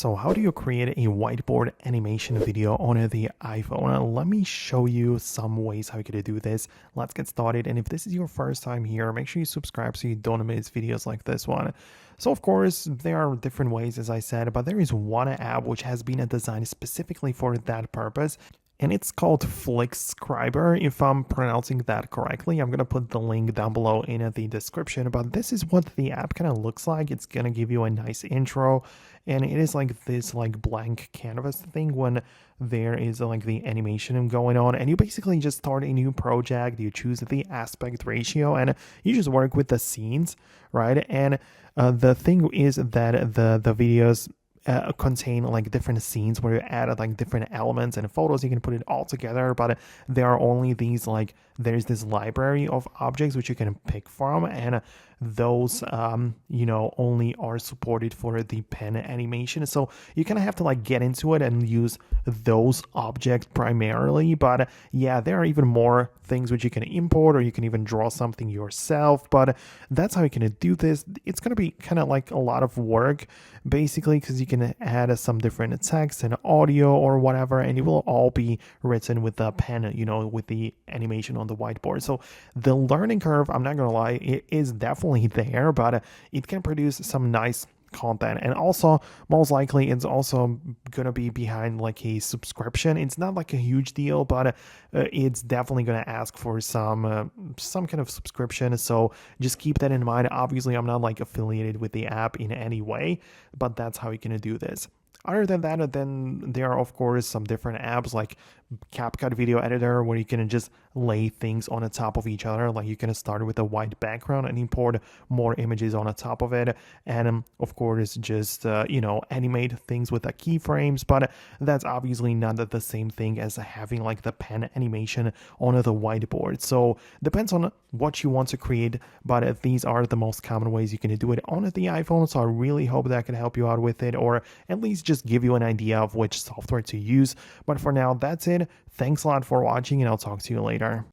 So how do you create a whiteboard animation video on the iPhone? Let me show you some ways how you can do this. Let's get started. And if this is your first time here, make sure you subscribe so you don't miss videos like this one. So of course, there are different ways, as I said, but there is one app which has been designed specifically for that purpose. And it's called Foxtecc, if I'm pronouncing that correctly. I'm going to put the link down below in the description, but this is what the app kind of looks like. It's going to give you a nice intro, and it is like this like blank canvas thing when there is like the animation going on, and you basically just start a new project. You choose the aspect ratio, and you just work with the scenes, right? And the thing is that the videos contain like different scenes where you add like different elements and photos. You can put it all together, but there are only these like there's this library of objects which you can pick from, and those only are supported for the pen animation. So you kind of have to like get into it and use those objects primarily. But yeah, there are even more things which you can import, or you can even draw something yourself. But that's how you can do this. It's going to be kind of like a lot of work basically, because you can add some different text and audio or whatever, and it will all be written with the pen, with the animation on the whiteboard. So the learning curve, I'm not gonna lie, it is definitely there, but it can produce some nice content. And also, most likely it's also gonna be behind like a subscription. It's not like a huge deal, but it's definitely gonna ask for some kind of subscription, so just keep that in mind. Obviously, I'm not like affiliated with the app in any way, but that's how you can do this. Other than that, then there are of course some different apps like CapCut Video Editor, where you can just lay things on the top of each other. Like you can start with a white background and import more images on the top of it, and of course just animate things with the keyframes. But that's obviously not the same thing as having like the pen animation on the whiteboard. So depends on what you want to create, but these are the most common ways you can do it on the iPhone. So I really hope that can help you out with it, or at least just give you an idea of which software to use. But for now, that's it. Thanks a lot for watching, and I'll talk to you later.